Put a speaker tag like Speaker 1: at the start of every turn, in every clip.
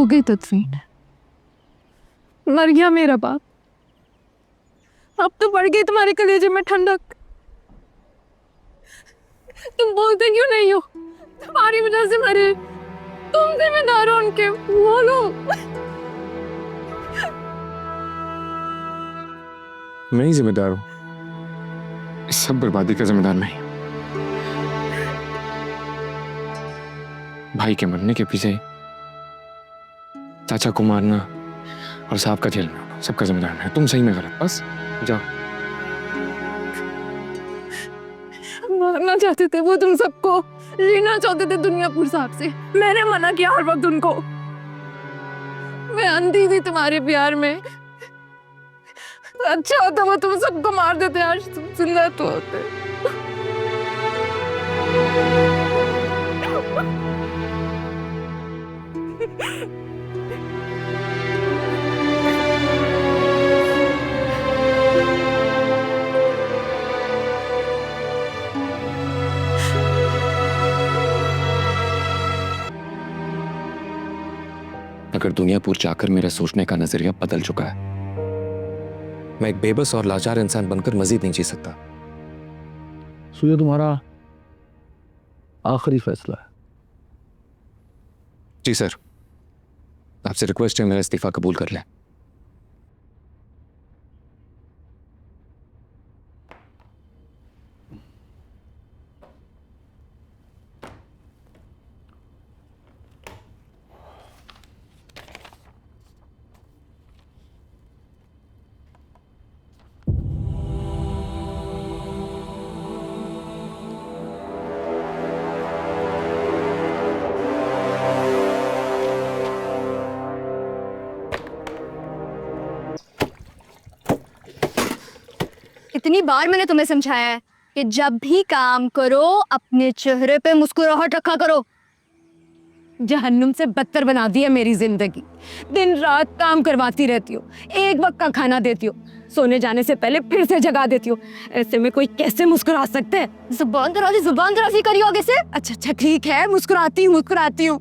Speaker 1: हो गई तदफीन, मर गया मेरा बाप। अब तो बढ़ गई तुम्हारे कलेजे में ठंडक। तुम बोलते क्यों नहीं हो? तुम्हारी वजह से मरे, तुम जिम्मेदार हो उनके, बोलो।
Speaker 2: मैं ही जिम्मेदार हूँ, इस सब बर्बादी का जिम्मेदार मैं ही हूँ। भाई के मरने के पीछे चाचा को मारना और साहब का झेलना, सबका जिम्मेदार मैं। तुम सही में गलत, बस जाओ।
Speaker 1: मारना चाहते थे वो तुम सबको, लेना चाहते थे दुनियापुर साहब से। मैंने मना किया हर वक्त उनको। मैं अंधी थी तुम्हारे प्यार में। अच्छा होता वो तुम सबको मार देते, आज तुम जिंदा तो होते।
Speaker 2: अगर दुनियापुर जाकर मेरा सोचने का नजरिया बदल चुका है, मैं एक बेबस और लाचार इंसान बनकर मजीद नहीं जी सकता।
Speaker 3: सो ये तुम्हारा आखिरी फैसला है?
Speaker 2: जी सर, आपसे रिक्वेस्ट है मेरा इस्तीफा कबूल कर लें।
Speaker 4: इतनी बार मैंने तुम्हें समझाया है कि जब भी काम करो अपने चेहरे पे मुस्कुराहट रखा करो।
Speaker 1: जहन्नुम से बदतर बना दी है मेरी जिंदगी। दिन रात काम करवाती रहती हो, एक वक्त का खाना देती हो, सोने जाने से पहले फिर से जगा देती हो। ऐसे में कोई कैसे मुस्कुरा सकते है?
Speaker 4: जुबान दराजी करी हो आगे से।
Speaker 1: अच्छा ठीक है, मुस्कुराती हूँ।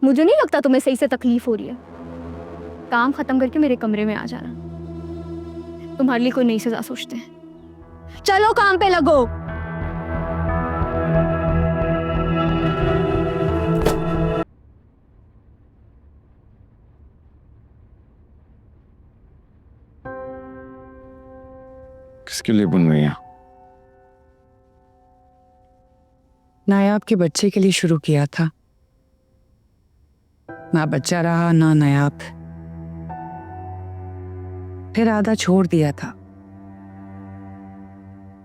Speaker 4: मुझे नहीं लगता तुम्हें सही से तकलीफ हो रही है। काम खत्म करके मेरे कमरे में आ जाना, तुम्हारे लिए कोई नई सजा सोचते हैं। चलो काम पे लगो।
Speaker 2: किसके लिए बुन रही हैं?
Speaker 5: नायाब के बच्चे के लिए शुरू किया था, ना बच्चा रहा ना नायाब, फिर आधा छोड़ दिया था।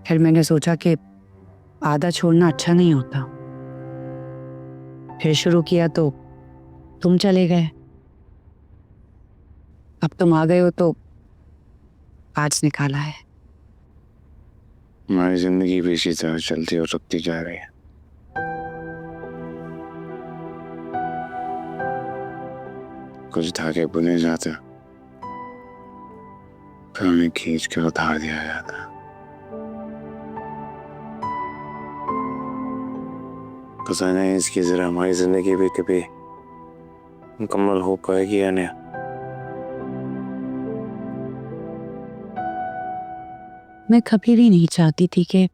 Speaker 5: फिर मैंने सोचा कि आधा छोड़ना अच्छा नहीं होता। फिर शुरू किया तो तुम चले गए। अब तुम आ गए हो तो आज निकाला है।
Speaker 2: हमारी जिंदगी भी इसी तरह चलती और रुकती जा रही है। कुछ धागे बुने जाते, फिर उन्हें खींच कर उतार दिया जाता। पता नहीं इसकी जरा हमारी जिंदगी भी कभी मुकम्मल हो पाएगी या नहीं।
Speaker 5: मैं कभी भी नहीं चाहती थी कि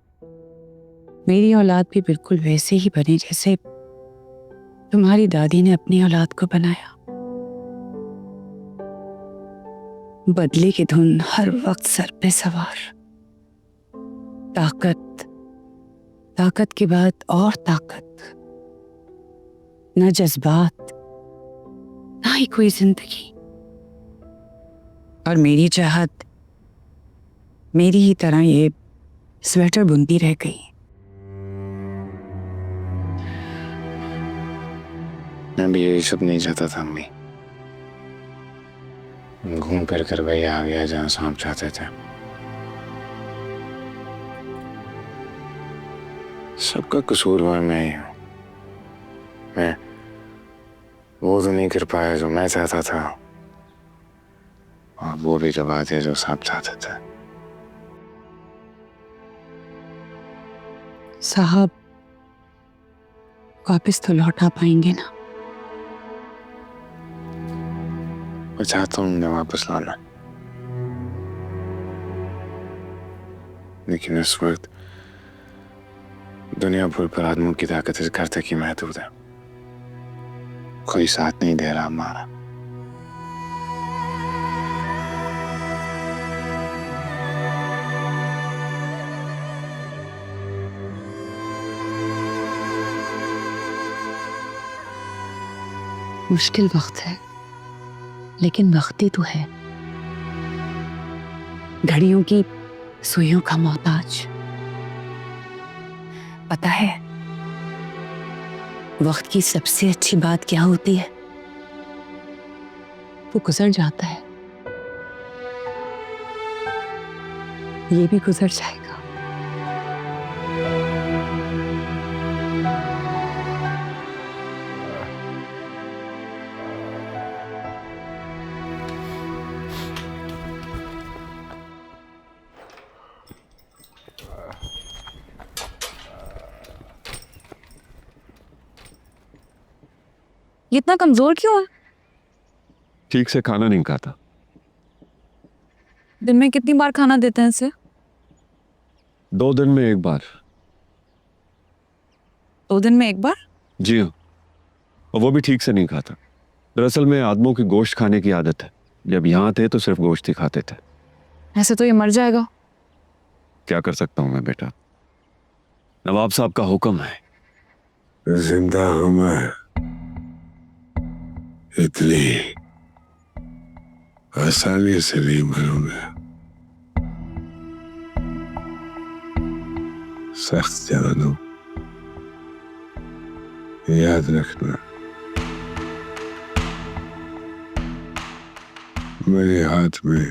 Speaker 5: मेरी औलाद भी बिल्कुल वैसे ही बने जैसे तुम्हारी दादी ने अपनी औलाद को बनाया। बदले की धुन हर वक्त सर पे सवार, ताकत, ताकत के बाद और ताकत, न जज्बात ना ही कोई जिंदगी। और मेरी चाहत मेरी ही तरह ये स्वेटर बुनती रह गई।
Speaker 2: मैं भी यही सब नहीं चाहता था अम्मी। घूम फिर कर वही आ गया जहां सांप चाहते थे। सबका कसूरवार मैं ही हूं। मैं वो तो नहीं कर पाया जो मैं चाहता था, और वो भी दबा दिया जो सांप चाहते थे।
Speaker 5: साहब वापस तो लौटा पाएंगे ना?
Speaker 6: मैं चाहता हूँ उन्हें वापस लाना, लेकिन इस वक्त दुनिया भर पर आदमियों की ताकत इस घर तक ही महदूद है। कोई साथ नहीं दे रहा हमारा।
Speaker 5: मुश्किल वक्त है, लेकिन वक्त ही तो है। घड़ियों की सुइयों का मोहताज। पता है वक्त की सबसे अच्छी बात क्या होती है? वो गुजर जाता है, ये भी गुजर जाएगा।
Speaker 1: ये इतना कमजोर क्यों है?
Speaker 7: ठीक से खाना नहीं खाता।
Speaker 1: दिन में कितनी बार खाना देते हैं इसे?
Speaker 7: 2 दिन में 1 बार।
Speaker 1: 2 दिन में 1 बार?
Speaker 7: जी हाँ, और वो भी ठीक से नहीं खाता। दरअसल में आदमों की गोश्त खाने की आदत है। जब यहाँ थे तो सिर्फ गोश्त ही खाते थे।
Speaker 1: ऐसे तो ये मर जाएगा।
Speaker 7: क्या कर सकता हूँ मैं बेटा, नवाब साहब का हुक्म है।
Speaker 6: जिंदा हूं मैं, इतनी आसानी से नहीं मरूंगा। सख्त जानू, याद रखना, मेरे हाथ में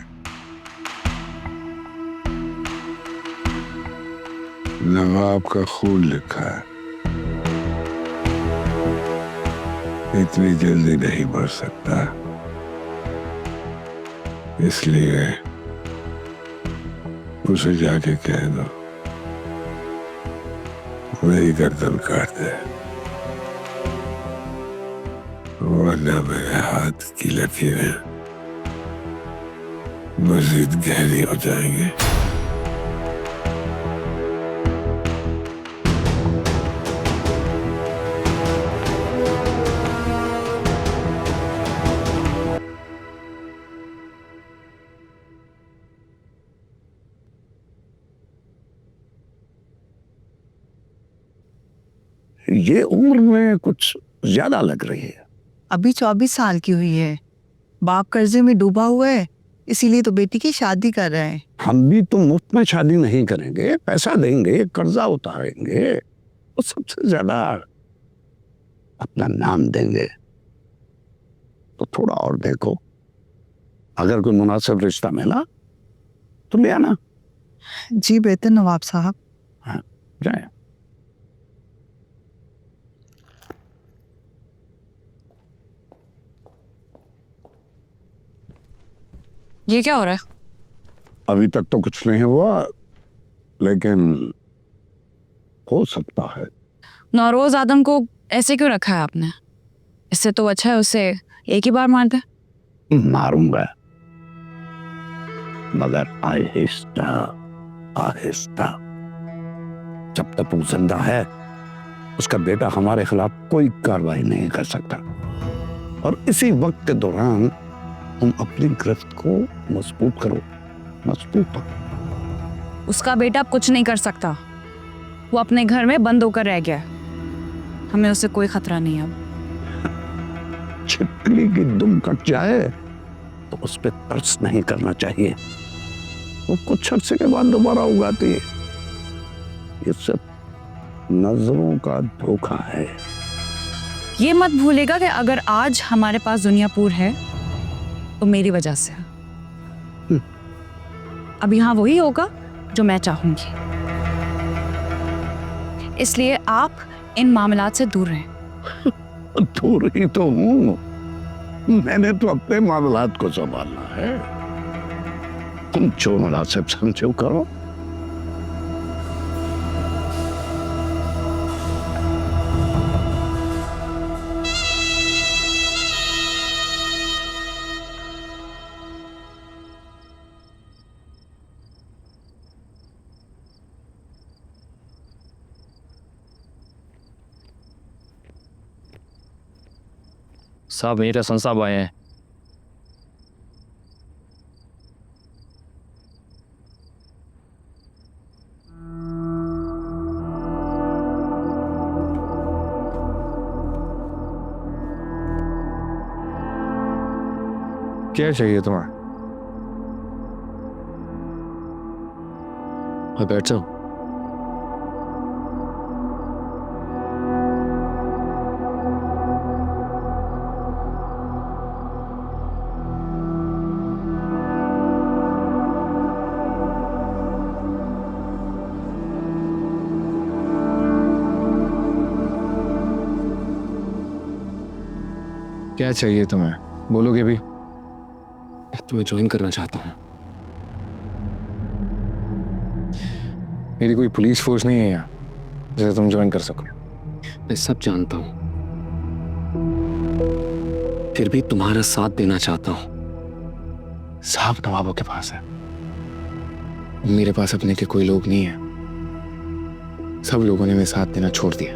Speaker 6: नवाब का खून लिखा है। इतनी जल्दी नहीं मर सकता, इसलिए उसे जाके कह दो मेरी गर्दन काट दे, वरना मेरे हाथ की लकीरें मजीद गहरी हो जाएंगी।
Speaker 3: ये उम्र में कुछ ज्यादा लग रही है।
Speaker 8: अभी 24 साल की हुई है, बाप कर्जे में डूबा हुआ है, इसीलिए तो बेटी की शादी कर रहे हैं।
Speaker 3: हम भी तो मुफ्त में शादी नहीं करेंगे, पैसा देंगे, कर्जा उतारेंगे, और सबसे ज्यादा अपना नाम देंगे। तो थोड़ा और देखो, अगर कोई मुनासिब रिश्ता मिला तो ले आना।
Speaker 8: जी बेहतर नवाब साहब।
Speaker 3: हाँ, जाए।
Speaker 1: ये क्या हो रहा है?
Speaker 3: अभी तक तो कुछ नहीं हुआ, लेकिन हो सकता है।
Speaker 1: नौरोज आदम को ऐसे क्यों रखा है आपने? इससे तो अच्छा है उसे एक ही बार मार दे।
Speaker 3: मारूंगा, मगर आहिस्ता आहिस्ता। जब तक वो जिंदा है उसका बेटा हमारे खिलाफ कोई कार्रवाई नहीं कर सकता, और इसी वक्त के दौरान तुम अपनी गिरफ्त को मजबूत करो, मजबूत।
Speaker 1: उसका बेटा अब कुछ नहीं कर सकता, वो अपने घर में बंद होकर रह गया। हमें उससे कोई खतरा नहीं अब।
Speaker 3: छिपकली की दुम कट जाए तो उस पर तरस नहीं करना चाहिए, वो कुछ अर्से के बाद दोबारा उगाती है। ये सब नजरों का धोखा है।
Speaker 1: ये मत भूलेगा कि अगर आज हमारे पास दुनियापुर है तो मेरी वजह से। अब यहाँ वही होगा जो मैं चाहूंगी, इसलिए आप इन मामलात से दूर रहें।
Speaker 3: दूर ही तो हूं, मैंने तो अपने मामलात को संभालना है। तुम जो मुनासिब समझो करो।
Speaker 9: साहब मेरे सन साहब आए हैं।
Speaker 6: क्या चाहिए तुम्हें?
Speaker 2: मैं बैठ जाऊं?
Speaker 6: क्या चाहिए तुम्हें? बोलोगे भी?
Speaker 2: तुम्हें ज्वाइन करना चाहता हूँ।
Speaker 6: मेरी कोई पुलिस फोर्स नहीं है यहाँ जिसे तुम ज्वाइन कर सको।
Speaker 2: मैं सब जानता हूँ, फिर भी तुम्हारा साथ देना चाहता हूँ।
Speaker 6: साहब नवाबों के पास है, मेरे पास अपने के कोई लोग नहीं है। सब लोगों ने मेरे साथ देना छोड़ दिया।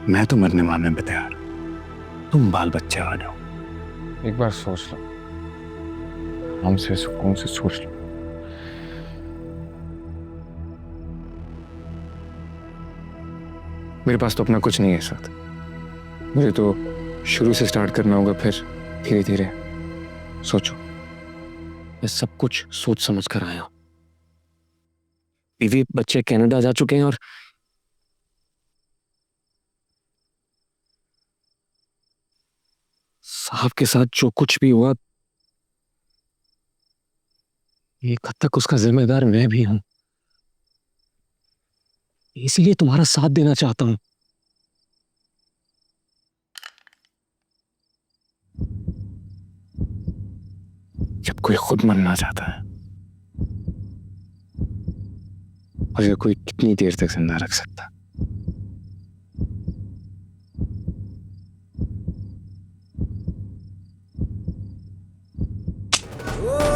Speaker 6: मैं तो मरने मारने पे तैयार, तुम बाल बच्चे आ जाओ। एक बार सोच लो, हमसे सुकून से सोच लो। मेरे पास तो अपना कुछ नहीं है साथ, मुझे तो शुरू से स्टार्ट करना होगा, फिर धीरे धीरे। सोचो।
Speaker 2: मैं सब कुछ सोच समझ कर आया हूं। बीवी बच्चे कनाडा जा चुके हैं और साहब के साथ जो कुछ भी हुआ, एक हद तक उसका जिम्मेदार मैं भी हूं। इसीलिए तुम्हारा साथ देना चाहता हूं।
Speaker 6: जब कोई खुद मरना चाहता है और ये कोई कितनी देर तक जिंदा रख सकता?
Speaker 10: ओ